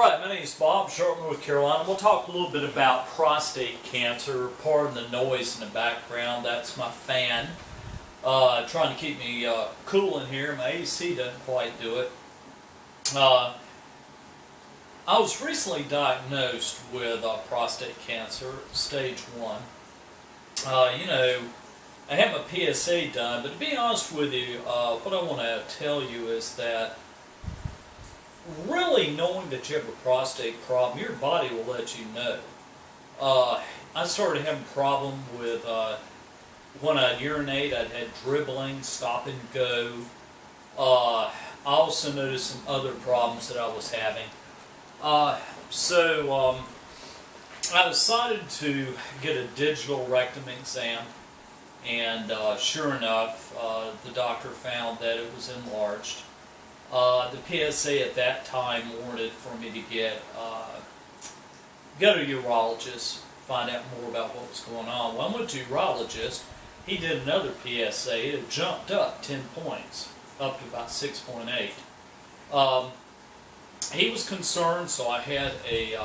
Alright, my name is Bob, Charlotte, North Carolina. We'll talk a little bit about prostate cancer. Pardon the noise in the background, that's my fan. Trying to keep me cool in here. My AC doesn't quite do it. I was recently diagnosed with prostate cancer, stage 1. I had my PSA done, but to be honest with you, what I want to tell you is that really knowing that you have a prostate problem, your body will let you know. I started having a problem with when I'd urinate, I'd had dribbling, stop and go. I also noticed some other problems that I was having. So I decided to get a digital rectum exam, and sure enough, the doctor found that it was enlarged. The PSA at that time wanted for me to go to a urologist, find out more about what was going on. When I went to a urologist, he did another PSA. It had jumped up 10 points, up to about 6.8. He was concerned, so I had a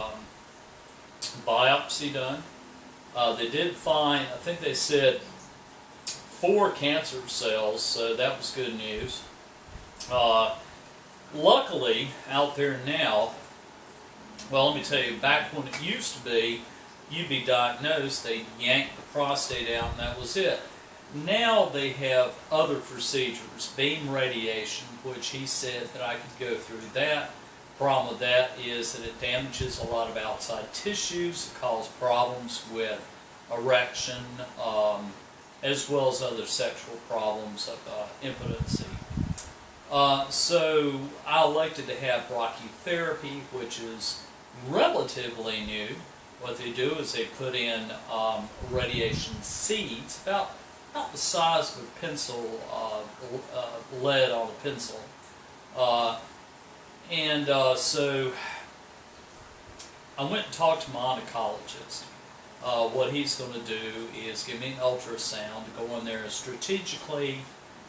biopsy done. They did find, I think they said 4 cancer cells, so that was good news. Luckily, out there now, well, let me tell you, back when it used to be, you'd be diagnosed, they'd yank the prostate out, and that was it. Now they have other procedures, beam radiation, which he said that I could go through that. Problem with that is that it damages a lot of outside tissues, it causes problems with erection, as well as other sexual problems of impotency. So I elected to have brachytherapy, which is relatively new. What they do is they put in radiation seeds, about the size of a pencil, lead on a pencil. So I went and talked to my oncologist. What he's going to do is give me an ultrasound to go in there and strategically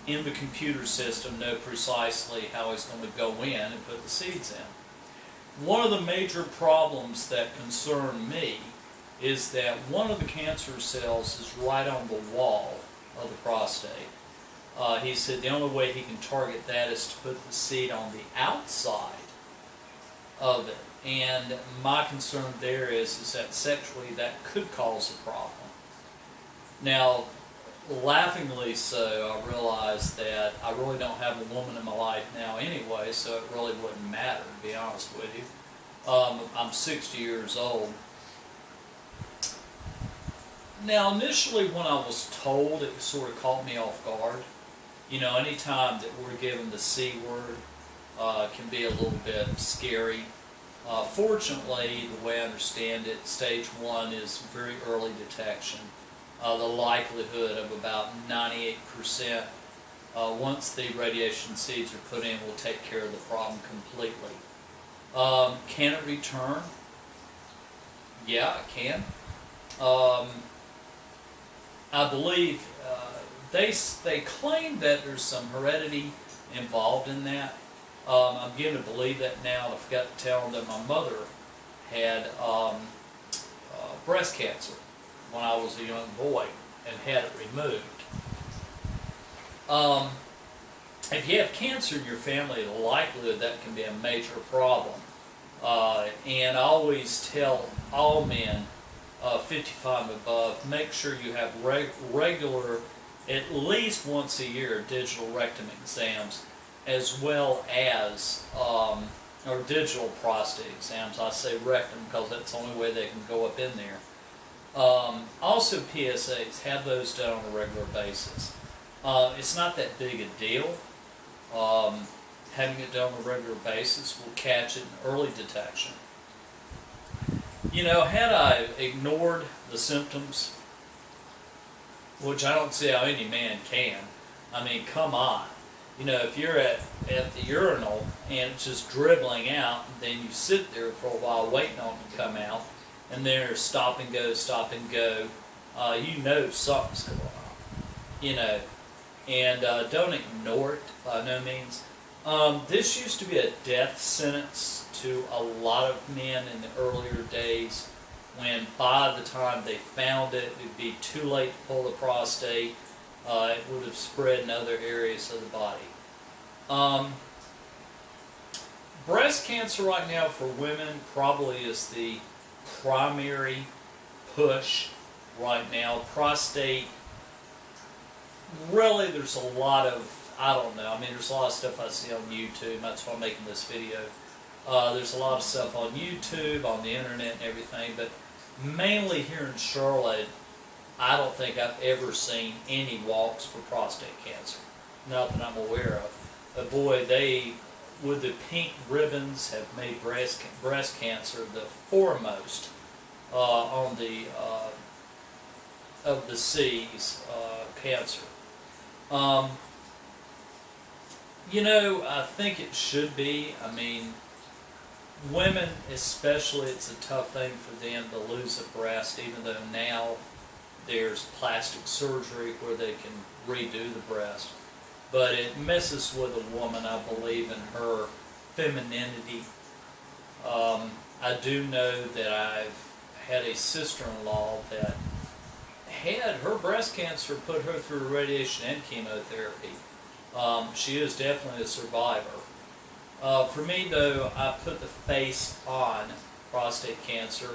in the computer system know precisely how he's going to go in and put the seeds in. One of the major problems that concern me is that one of the cancer cells is right on the wall of the prostate. He said the only way he can target that is to put the seed on the outside of it. And my concern there is that sexually that could cause a problem. Now, laughingly so, I realized that I really don't have a woman in my life now anyway, so it really wouldn't matter, to be honest with you. I'm 60 years old. Now, initially when I was told, it sort of caught me off guard. You know, anytime that we're given the C word, can be a little bit scary. Fortunately, the way I understand it, stage 1 is very early detection. The likelihood of about 98% once the radiation seeds are put in will take care of the problem completely. Can it return? Yeah, it can. I believe they claim that there's some heredity involved in that. I'm beginning to believe that now. I forgot to tell them that my mother had breast cancer when I was a young boy and had it removed. If you have cancer in your family, the likelihood that can be a major problem. And I always tell all men 55 and above, make sure you have regular, at least once a year, digital rectum exams, as well as or digital prostate exams. I say rectum because that's the only way they can go up in there. Also PSAs, have those done on a regular basis. It's not that big a deal. Having it done on a regular basis will catch it in early detection. You know, had I ignored the symptoms, which I don't see how any man can, I mean, come on. You know, if you're at the urinal and it's just dribbling out, then you sit there for a while waiting on it to come out, and there's stop and go, you know something's going on, you know. And don't ignore it by no means. This used to be a death sentence to a lot of men in the earlier days, when by the time they found it, it'd be too late to pull the prostate. It would have spread in other areas of the body. Breast cancer right now for women probably is the primary push right now. Prostate, really there's a lot of, I don't know, I mean there's a lot of stuff I see on YouTube, that's why I'm making this video. There's a lot of stuff on YouTube, on the internet and everything, but mainly here in Charlotte, I don't think I've ever seen any walks for prostate cancer. Not that I'm aware of. But boy, they, with the pink ribbons, have made breast cancer the foremost on the of the C's cancer. You know, I think it should be. I mean, women especially, it's a tough thing for them to lose a breast, even though now there's plastic surgery where they can redo the breast. But it messes with a woman, I believe, in her femininity. I do know that I've had a sister-in-law that had her breast cancer put her through radiation and chemotherapy. She is definitely a survivor. For me, though, I put the face on prostate cancer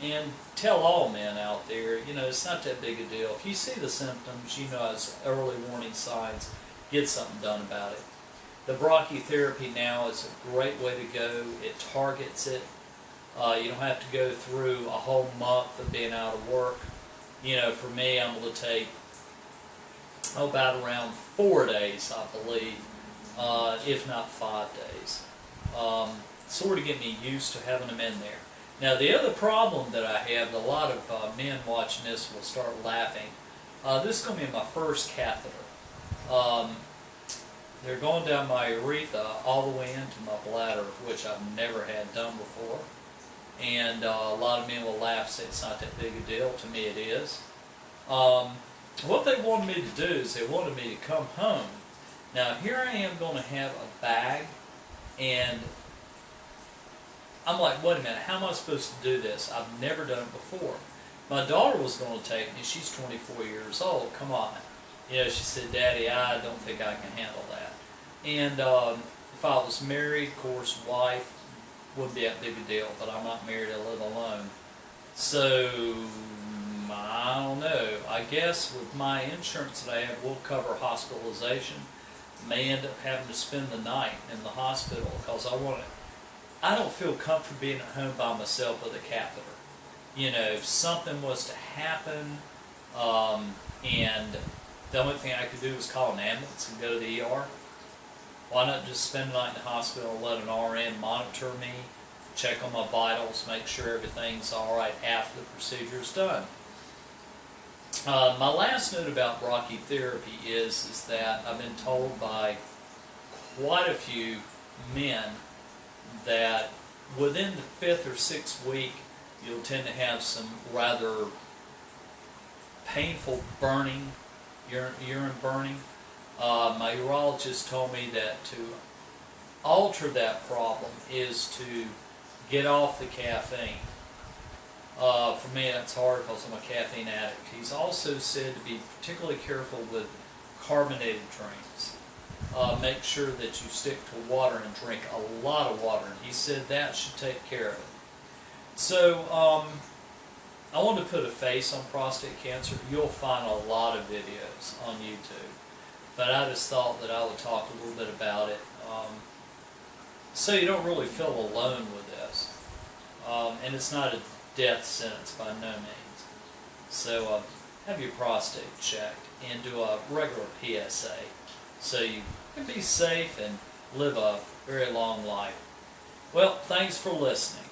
and tell all men out there, you know, it's not that big a deal. If you see the symptoms, you know it's early warning signs, get something done about it. The brachytherapy now is a great way to go. It targets it. You don't have to go through a whole month of being out of work. You know, for me, I'm going to take about around 4 days, I believe, if not 5 days. Sort of get me used to having them in there. Now, the other problem that I have, a lot of men watching this will start laughing. This is going to be my first catheter. They're going down my urethra all the way into my bladder, which I've never had done before. And a lot of men will laugh and say it's not that big a deal. To me it is. What they wanted me to do is they wanted me to come home. Now here I am going to have a bag, and I'm like, wait a minute, how am I supposed to do this? I've never done it before. My daughter was going to take me. She's 24 years old. Come on. You know, she said, Daddy, I don't think I can handle that. And if I was married, of course, wife, wouldn't be that big a deal, but I'm not married, I live alone. So, I don't know. I guess with my insurance that I have, we'll cover hospitalization. May end up having to spend the night in the hospital because I don't feel comfortable being at home by myself with a catheter. You know, if something was to happen, and the only thing I could do was call an ambulance and go to the ER, why not just spend the night in the hospital and let an RN monitor me, check on my vitals, make sure everything's all right after the procedure's done. My last note about brachytherapy is that I've been told by quite a few men that within the 5th or 6th week, you'll tend to have some rather painful burning, urine burning. My urologist told me that to alter that problem is to get off the caffeine. For me, that's hard because I'm a caffeine addict. He's also said to be particularly careful with carbonated drinks. Make sure that you stick to water and drink a lot of water. And he said that should take care of it. So, I want to put a face on prostate cancer. You'll find a lot of videos on YouTube. But I just thought that I would talk a little bit about it, so you don't really feel alone with this. And it's not a death sentence by no means. So have your prostate checked and do a regular PSA so you can be safe and live a very long life. Well, thanks for listening.